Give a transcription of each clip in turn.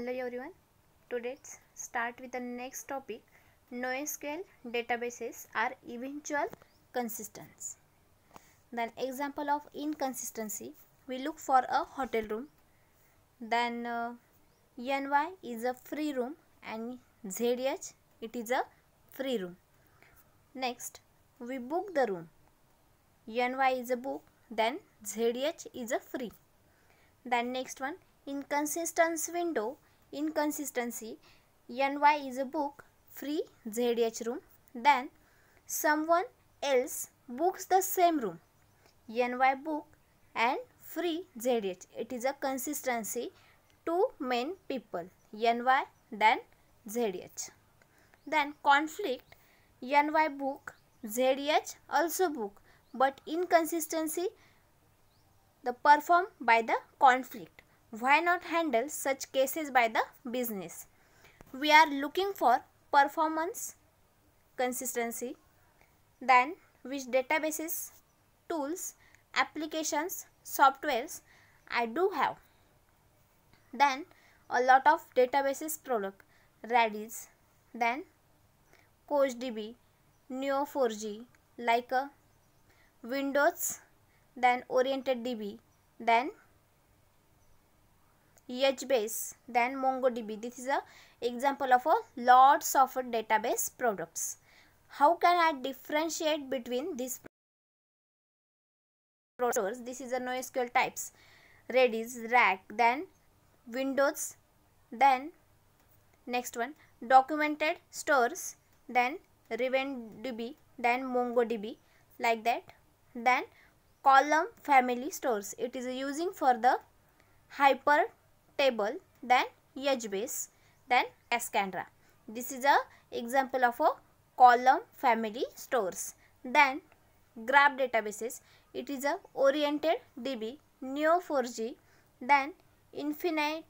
Hello everyone. Today let's start with the next topic. NoSQL databases are eventual consistent. Then example of inconsistency. We look for a hotel room. Then NY is a free room and ZH it is a free room. Next we book the room. NY is a book, then ZH is a free. Then next one, inconsistency window. Inconsistency, NY is a book, free ZH room. Then someone else books the same room, NY book and free ZH. It is a consistency, two main people, NY then ZH. Then conflict, NY book, ZH also book, but inconsistency the performed by the conflict. Why not handle such cases by the business? We are looking for performance consistency. Then which databases, tools, applications, softwares I do have. Then a lot of databases product, Redis, then CouchDB, Neo4j, like a Windows, then OrientedDB, then HBase, then MongoDB. This is a example of a lots of database products. How can I differentiate between these products? This is a NoSQL types. Redis, RAC, then Windows, then next one documented stores, then RavenDB, then MongoDB, like that. Then column family stores, it is using for the hyper table, then HBase, then Cassandra. This is a example of a column family stores. Then graph databases, it is a OrientedDB, Neo4j, then Infinite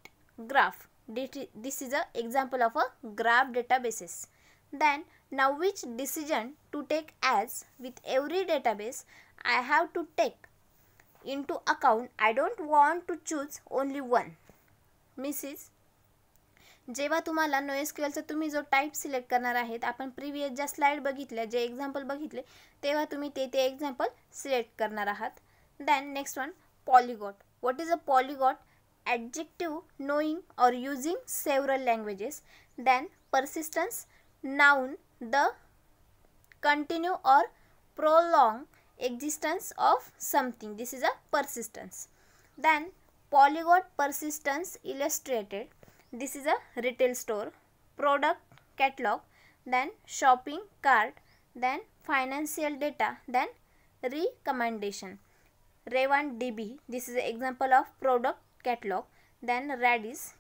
Graph. This is a example of a graph databases. Then now which decision to take, as with every database I have to take into account. I don't want to choose only one. Mrs जेव्हा तुम्हाला NoSQLचा तुम्ही जो type select करणार आहेत, आपण previous ज्या slide बघितल्या, जे example बघितले, तेव्हा तुम्ही ते एक्झाम्पल सिलेक्ट करणार आहात. Then next one polyglot. What is a polyglot? Adjective knowing or using several languages. Then persistence, noun, the continue or prolong existence of something. This is a persistence. Then polyglot persistence illustrated. This is a retail store, product catalog, then shopping cart, then financial data, then recommendation. RavenDB, this is an example of product catalog. Then Redis,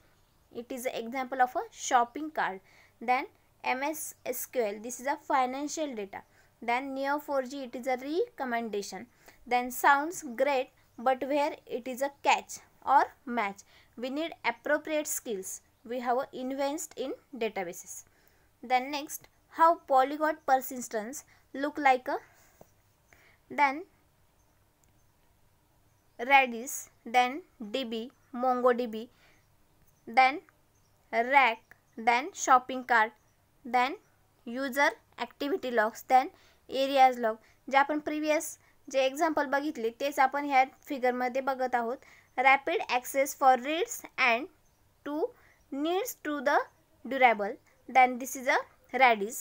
it is an example of a shopping cart. Then MS SQL, this is a financial data. Then Neo4j, it is a recommendation. Then sounds great, but where it is a catch or match. We need appropriate skills. We have invest in databases. Then next, how polyglot persistence look like a. Then Redis, then DB, MongoDB, then RAC, then shopping cart, then user activity logs, then areas log. जे आपण previous जे example बघितले तेच आपण ह्या फिगरमध्ये बघत आहोत. Rapid access for reads and to needs to the durable. Then this is a Redis,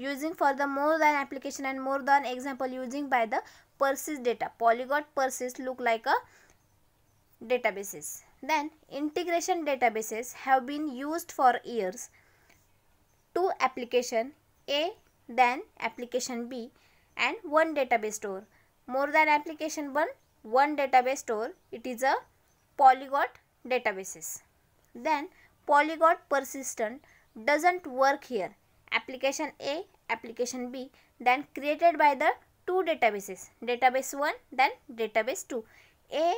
using for the more than application and more than example using by the persist data. Polyglot persist look like a databases. Then integration databases have been used for years. Two application A, then application B, and one database store. More than application one database store. It is a polyglot databases. Then polyglot persistent doesn't work here. Application A, application B, then created by the two databases, database 1, then database 2. A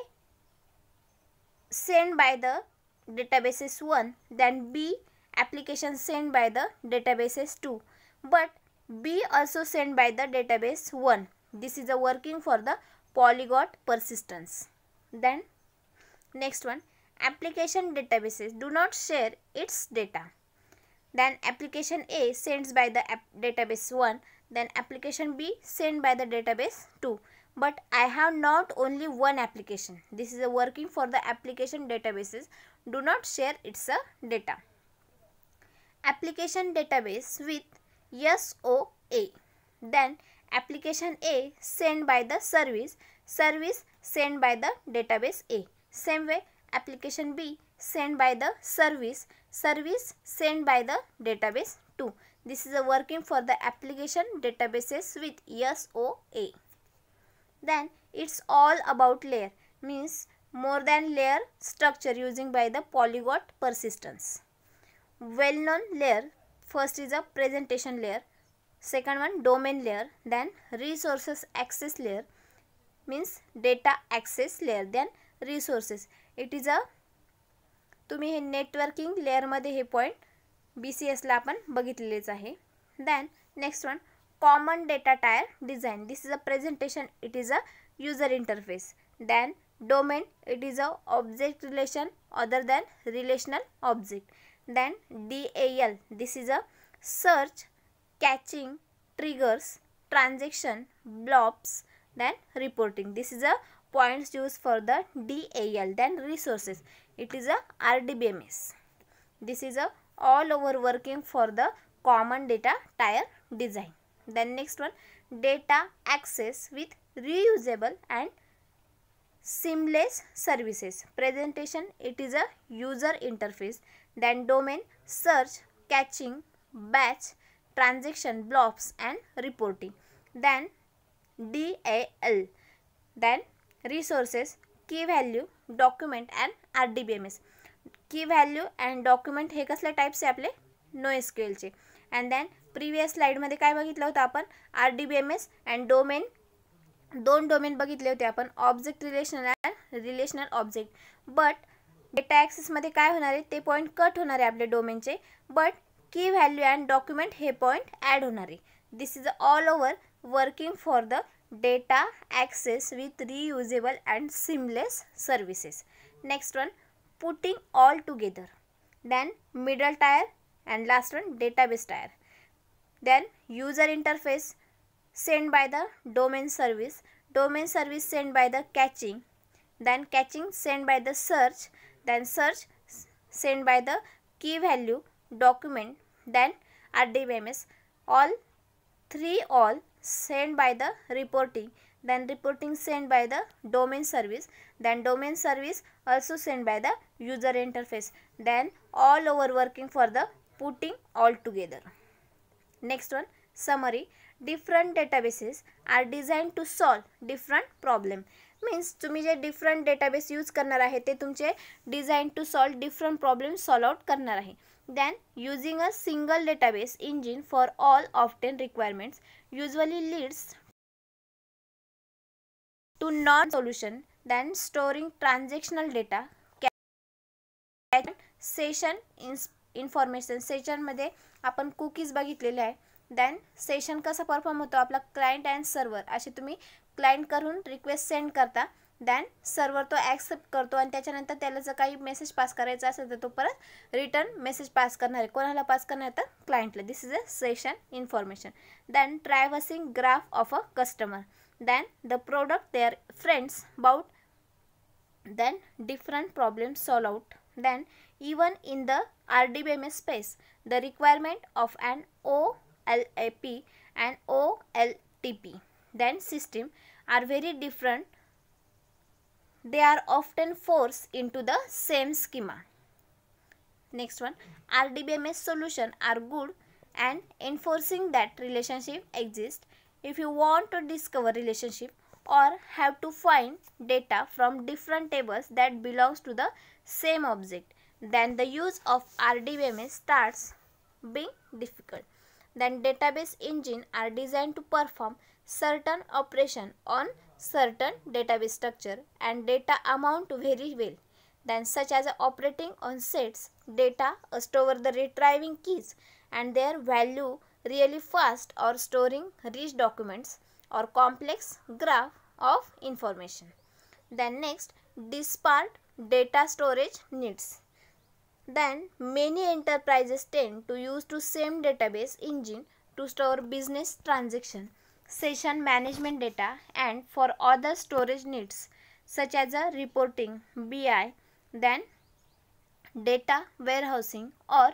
sent by the databases 1, then B application sent by the databases 2, but B also sent by the database 1. This is a working for the polyglot persistence. Then next one, application databases do not share its data. Then application A sends by the database 1, then application B sent by the database 2. But I have not only one application. This is a working for the application databases do not share its data. Application database with SOA. Then application A sent by the service sent by the database A. Same way application B sent by the service sent by the database 2. This is a working for the application databases with SOA. Then it's all about layer, means more than layer structure using by the polyglot persistence. Well known layer, first is a presentation layer, second one domain layer, then resources access layer, means data access layer, then resources. It is a तुम्ही हे networking लेअरमध्ये हे point BCSला आपण बघितलेलेच आहे. Then next one common data tier design. This is a presentation, it is a user interface. Then domain, it is a object relation other than relational object. Then DAL, this is a search, catching, triggers, transaction, blobs, then reporting. This is a points used for the DAL. Then resources, it is a RDBMS. This is a all over working for the common data tier design. Then next one, data access with reusable and seamless services. Presentation, it is a user interface. Then domain, search, catching, batch, transaction, blobs and reporting. Then DAL. Then resources, key value, document and RDBMS. Key value and document हे कसले types आहे आपले NoSQL चे. and then previous slide मध्ये काय बघितलं होतं आपण RDBMS and domain, दोन डोमेन बघितले होते आपण, object relational object. But data access मध्ये काय होणार आहे, ते पॉईंट कट होणार आहे आपले डोमेनचे, but key value and document हे पॉईंट ॲड होणार आहे. This is all over working for the data access with reusable and seamless services. Next one, putting all together. Then middle tier and last one database tier. Then user interface sent by the domain service sent by the catching, then catching sent by the search, then search sent by the key value, document, then RDBMS. all sent by the reporting, then reporting sent by the domain service, then domain service also sent by the user interface. Then all over working for the putting all together. Next one, summary. Different databases are designed to solve different problem. Means तुम्ही जे different database use करणार आहे ते तुमचे design to solve different problem solve out करणार आहे. Then using a single database engine for all often requirements usually leads to non solution. Then storing transactional data, session information. सेशनमध्ये आपण cookies बघितलेले आहे. देन सेशन कसा perform होतो आपला client and server, असे तुम्ही क्लायंट करून रिक्वेस्ट सेंड करता. देन सर्व्हर तो ॲक्सेप्ट करतो आणि त्याच्यानंतर त्याला जर काही मेसेज पास करायचा असेल तर तो परत रिटर्न मेसेज पास करणार आहे. कोणाला पास करणार तर क्लायंटला. This is a session information. Then traversing graph of a customer. Then the product their friends about. Then different problems solve out. Then even in the RDBMS space, the requirement of an OLAP and OLTP then system are very different. They are often forced into the same schema. Next one, RDBMS solution are good and enforcing that relationship exists. If you want to discover relationship or have to find data from different tables that belongs to the same object, then the use of RDBMS starts being difficult. Then database engine are designed to perform certain operation on certain database structure and data amount very well. Then such as operating on sets data, store the retrieving keys and their value really fast, or storing rich documents or complex graph of information. Then next, disparate data storage needs. Then many enterprises tend to use the same database engine to store business transaction, session management data and for other storage needs such as a reporting, BI, then data warehousing or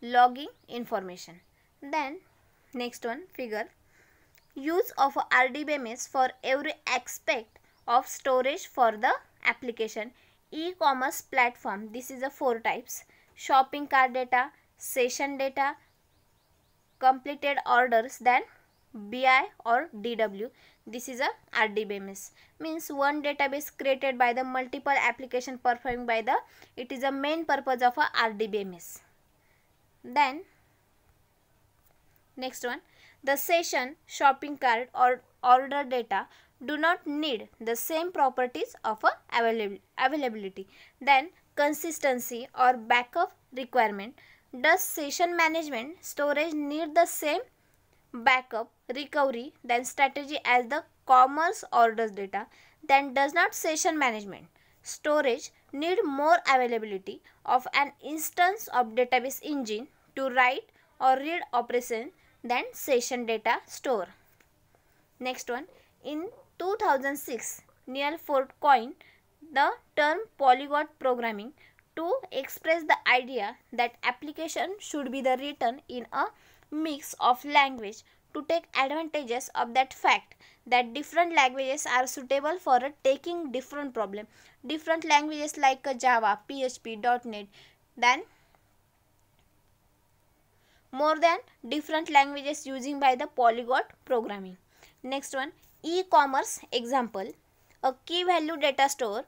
logging information. Then next one figure, use of RDBMS for every aspect of storage for the application. E-commerce platform, this is the 4 types: shopping cart data, session data, completed orders, then BI or DW. This is a RDBMS, means one database created by the multiple application performing by the, it is a main purpose of a RDBMS. Then next one, the session, shopping cart or order data do not need the same properties of a availability. Then consistency or backup requirement, does session management storage need the same backup recovery then strategy as the commerce orders data? Then does not session management storage need more availability of an instance of database engine to write or read operation than session data store? Next one, in 2006 Neil Ford coined the term polyglot programming to express the idea that application should be the written in a mix of language to take advantages of that fact that different languages are suitable for taking different problem. Different languages like Java, PHP, .NET, then more than different languages using by the polyglot programming. Next one, e-commerce example, a key value data store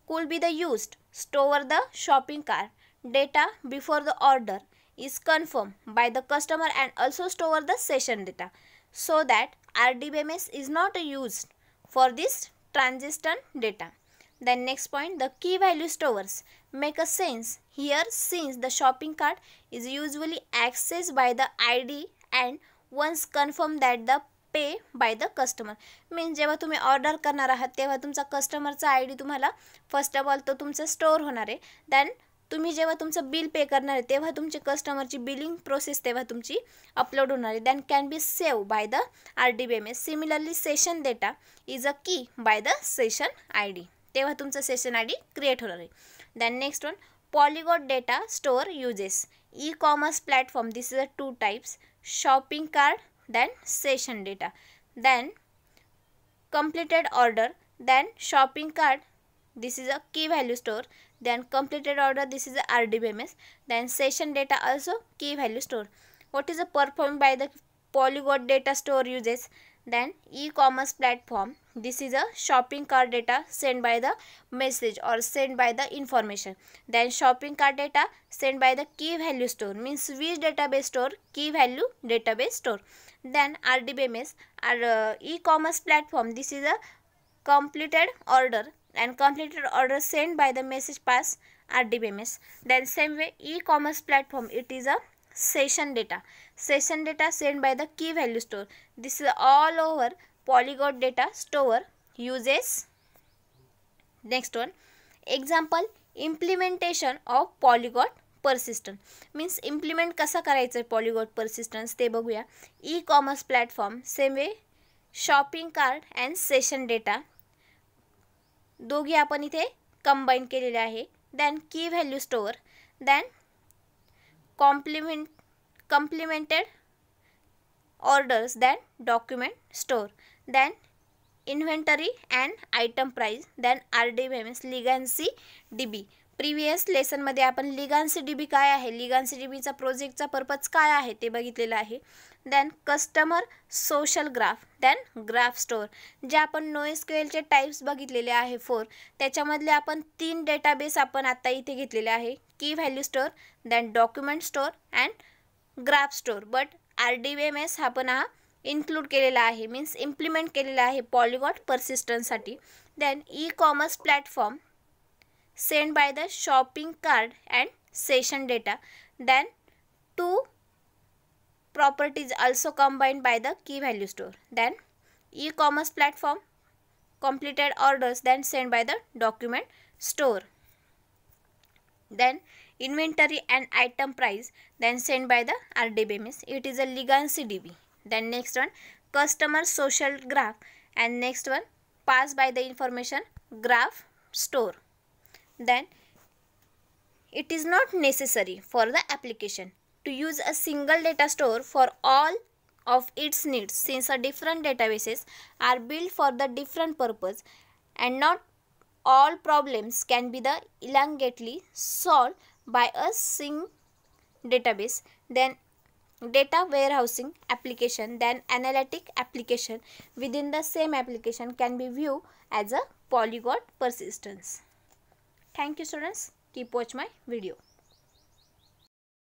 could be the used store the shopping cart data before the order is confirmed by the customer and also store the session data, so that RDBMS is not used for this transition data. Then next point, the key value stores make a sense here since the shopping cart is usually accessed by the ID and once confirmed that the पे by the customer, means जेव्हा तुम्ही order करणार आहात तेव्हा तुमचा कस्टमरचा I D तुम्हाला first of all तो तुमचा स्टोअर होणार आहे. देन तुम्ही जेव्हा तुमचं बिल पे करणार आहे तेव्हा तुमची कस्टमरची बिलिंग प्रोसेस तेव्हा तुमची अपलोड होणार आहे. Then can be save by the RDBMS. Similarly session data is a key by the session I D, तेव्हा तुमचं सेशन आय डी क्रिएट होणार आहे. Then next one, polyglot data store uses. E-commerce platform, this is a 2 types, shopping cart then session data, then completed order, then shopping cart, this is a key value store, then completed order, this is a RDBMS, then session data also key value store. What is the performed by the polyglot data store uses? Then e-commerce platform, this is a shopping cart data sent by the message or sent by the information. Then shopping cart data sent by the key value store, means which database store? Key value database store. Then RDBMS or e-commerce platform, this is a completed order and completed order sent by the message pass RDBMS. Then same way e-commerce platform, it is a session data sent by the key value store. This is all over polyglot data store uses. Next one, example, implementation of polyglot persistent, means implement कसा करायचं polyglot persistence ते बघूया. E-commerce platform, same way shopping cart and session data दोघी आपण इथे combine केलेले आहे. Then key value store, then complemented orders, then document store, then inventory and item price, then RDBMS legacy DB. Previous लेसनमध्ये आपण legacy DB काय आहे, लिगान्सी DBचा प्रोजेक्टचा पर्पज काय आहे ते बघितलेलं आहे. Then customer social graph, then graph store, जे आपण NoSQLचे टाइप्स बघितलेले आहे 4, त्याच्यामधले आपण 3 डेटाबेस आपण आता इथे घेतलेले आहे, key value store, then document store and graph store. But RDBMS आपण हा इन्क्लूड केलेला आहे, मीन्स इम्प्लिमेंट केलेला आहे पॉलीगॉट पर्सिस्टन्ससाठी. Then e-commerce platform sent by the shopping cart and session data, then 2 properties also combined by the key value store. Then e-commerce platform completed orders, then sent by the document store. then inventory and item price, then sent by the RDB, means it is a legacy DB. Then next one, customer social graph, and next one, pass by the information graph store. Then it is not necessary for the application to use a single data store for all of its needs, since a different databases are built for the different purpose, and not all problems can be the elongately solved by a single database. Then data warehousing application, then analytic application within the same application can be viewed as a polyglot persistence. Thank you students. Keep watch my video.